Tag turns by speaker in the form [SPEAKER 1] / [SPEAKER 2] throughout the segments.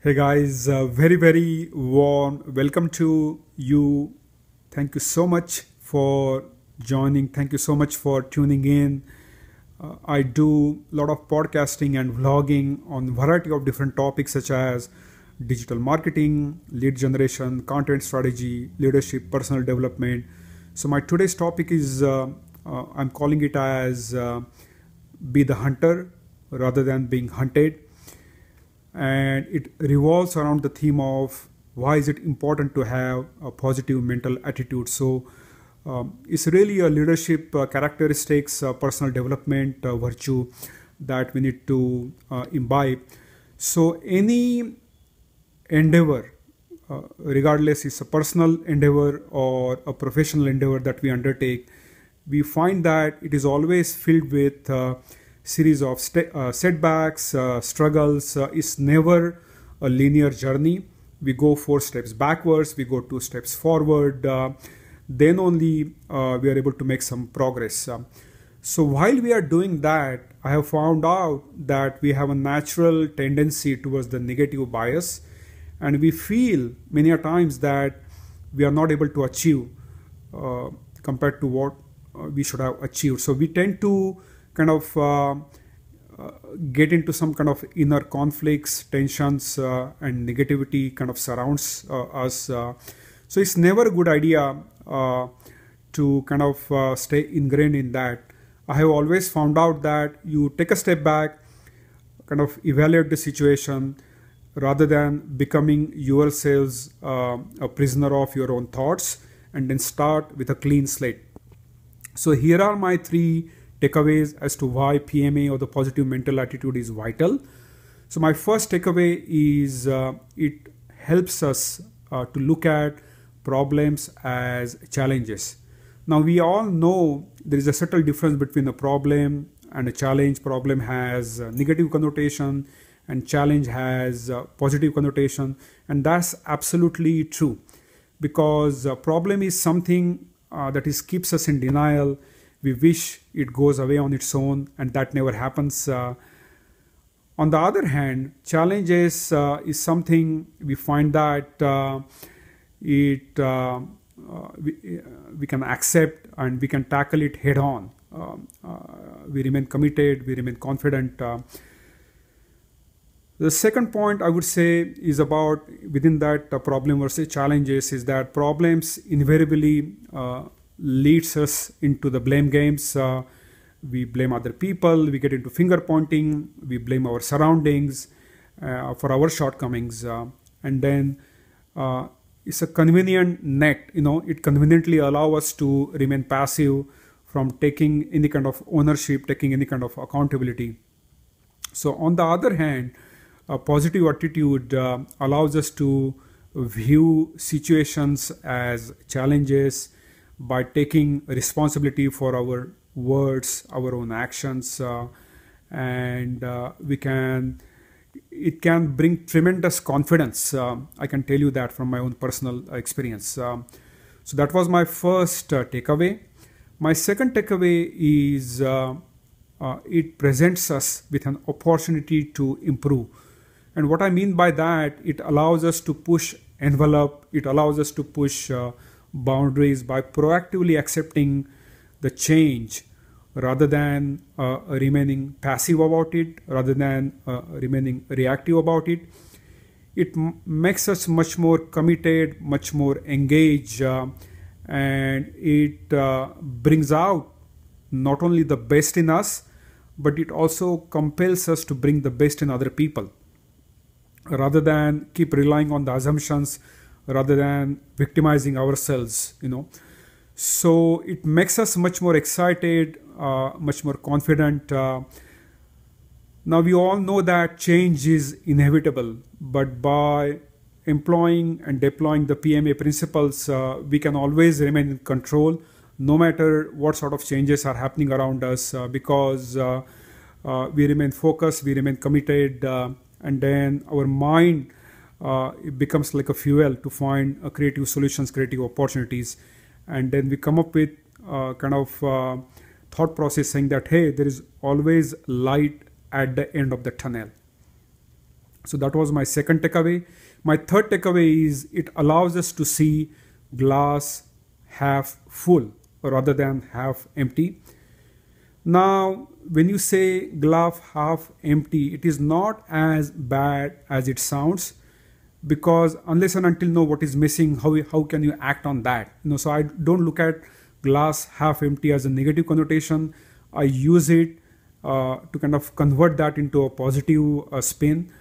[SPEAKER 1] Hey guys, very warm welcome to you. Thank you so much for joining. Thank you so much for tuning in. I do a lot of podcasting and vlogging on variety of different topics such as digital marketing, lead generation, content strategy, leadership, personal development. So my today's topic is I'm calling it as be the hunter rather than being hunted, and it revolves around the theme of why is it important to have a positive mental attitude. So it's really a leadership characteristics, personal development virtue that we need to imbibe. So any endeavor, regardless it's a personal endeavor or a professional endeavor that we undertake, we find that it is always filled with series of setbacks, struggles. It's never a linear journey. We go 4 steps backwards, we go 2 steps forward, then only we are able to make some progress. So while we are doing that, I have found out that we have a natural tendency towards the negative bias, and we feel many a times that we are not able to achieve compared to what we should have achieved. So we tend to kind of get into some kind of inner conflicts, tensions, and negativity kind of surrounds us. So it's never a good idea to kind of stay ingrained in that. I have always found out that you take a step back, kind of evaluate the situation rather than becoming yourselves a prisoner of your own thoughts, and then start with a clean slate. So here are my 3 takeaways as to why PMA or the positive mental attitude is vital. So my first takeaway is it helps us to look at problems as challenges. Now we all know there is a subtle difference between a problem and a challenge. Problem has a negative connotation and challenge has a positive connotation, and that's absolutely true, because a problem is something that keeps us in denial. We wish it goes away on its own, and that never happens. On the other hand, challenges is something we find that we can accept and we can tackle it head on. We remain committed, we remain confident. The second point I would say is about within that problem versus challenges is that problems invariably leads us into the blame games. We blame other people, we get into finger pointing, we blame our surroundings for our shortcomings, and then it's a convenient net. It conveniently allows us to remain passive from taking any kind of ownership, taking any kind of accountability. So on the other hand, a positive attitude allows us to view situations as challenges by taking responsibility for our words, our own actions, and it can bring tremendous confidence. I can tell you that from my own personal experience. So that was my first takeaway. My second takeaway is it presents us with an opportunity to improve. And what I mean by that, it allows us to push envelope, it allows us to push boundaries by proactively accepting the change rather than remaining passive about it, rather than remaining reactive about it. It makes us much more committed, much more engaged, and it brings out not only the best in us, but it also compels us to bring the best in other people, rather than keep relying on the assumptions, rather than victimizing ourselves. So it makes us much more excited, much more confident. Now we all know that change is inevitable, but by employing and deploying the PMA principles, we can always remain in control no matter what sort of changes are happening around us, because we remain focused, we remain committed, and then our mind it becomes like a fuel to find creative solutions, creative opportunities, and then we come up with kind of thought process saying that, hey, there is always light at the end of the tunnel. So that was my second takeaway. My third takeaway is it allows us to see glass half full rather than half empty. Now, when you say glass half empty, it is not as bad as it sounds, because unless and until know what is missing, how can you act on that? So I don't look at glass half empty as a negative connotation. I use it to kind of convert that into a positive spin.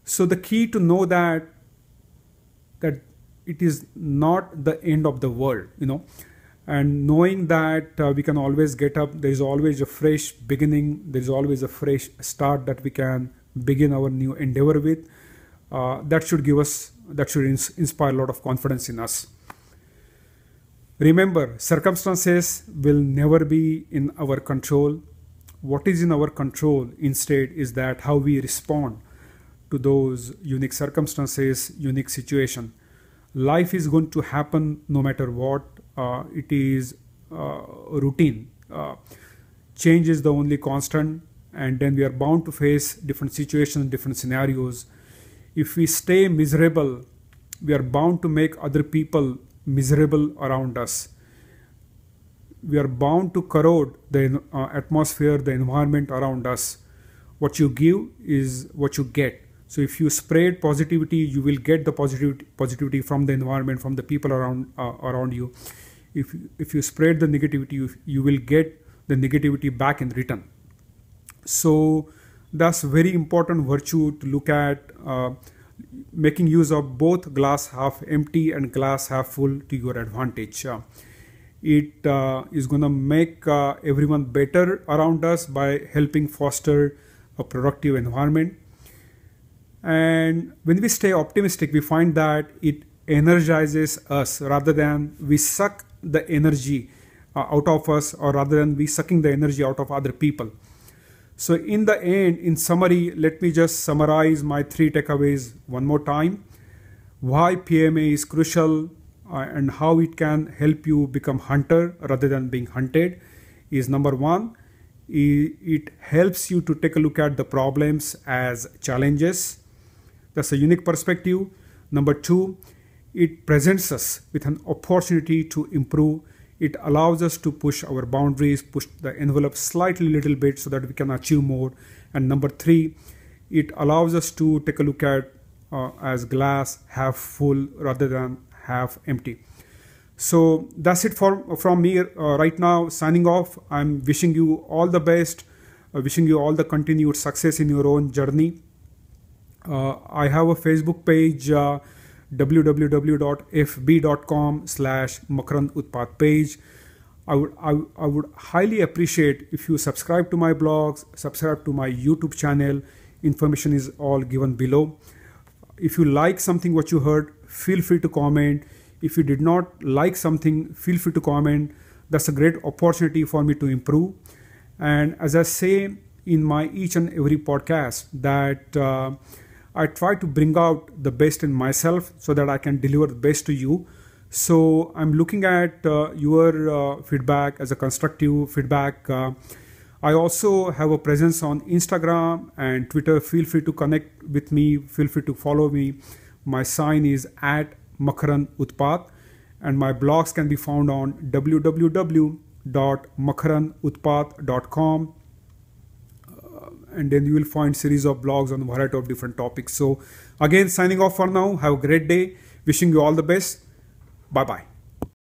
[SPEAKER 1] So the key to know that it is not the end of the world, and knowing that we can always get up, there is always a fresh beginning, there is always a fresh start that we can begin our new endeavor with. That should inspire a lot of confidence in us. Remember, circumstances will never be in our control. What is in our control instead is that how we respond to those unique circumstances, unique situation. Life is going to happen no matter what. It is routine. Change is the only constant, and then we are bound to face different situations, different scenarios. If we stay miserable, we are bound to make other people miserable around us. We are bound to corrode the atmosphere, the environment around us. What you give is what you get. So if you spread positivity, you will get the positivity from the environment, from the people around you. If you spread the negativity, you will get the negativity back in return. So that's very important virtue to look at, making use of both glass half empty and glass half full to your advantage. It is going to make everyone better around us by helping foster a productive environment. And when we stay optimistic, we find that it energizes us rather than we suck the energy out of us, or rather than we sucking the energy out of other people. So in the end, in summary, let me just summarize my 3 takeaways one more time. Why PMA is crucial and how it can help you become hunter rather than being hunted is: number 1, it helps you to take a look at the problems as challenges. That's a unique perspective. Number 2, it presents us with an opportunity to improve. It allows us to push our boundaries, push the envelope slightly little bit so that we can achieve more. And number 3, it allows us to take a look at as glass half full rather than half empty. So that's it from me right now. Signing off. I'm wishing you all the best, wishing you all the continued success in your own journey. I have a Facebook page, www.fb.com/Makaran Utpat page. I would highly appreciate if you subscribe to my blogs, subscribe to my YouTube channel. Information is all given below. If you like something what you heard, feel free to comment. If you did not like something, feel free to comment. That's a great opportunity for me to improve. And as I say in my each and every podcast, that I try to bring out the best in myself so that I can deliver the best to you. So I'm looking at your feedback as a constructive feedback. I also have a presence on Instagram and Twitter. Feel free to connect with me. Feel free to follow me. My sign is @Makaran Utpat, and my blogs can be found on www.makaranutpat.com. And then you will find series of blogs on a variety of different topics. So again, signing off for now. Have a great day. Wishing you all the best. Bye-bye.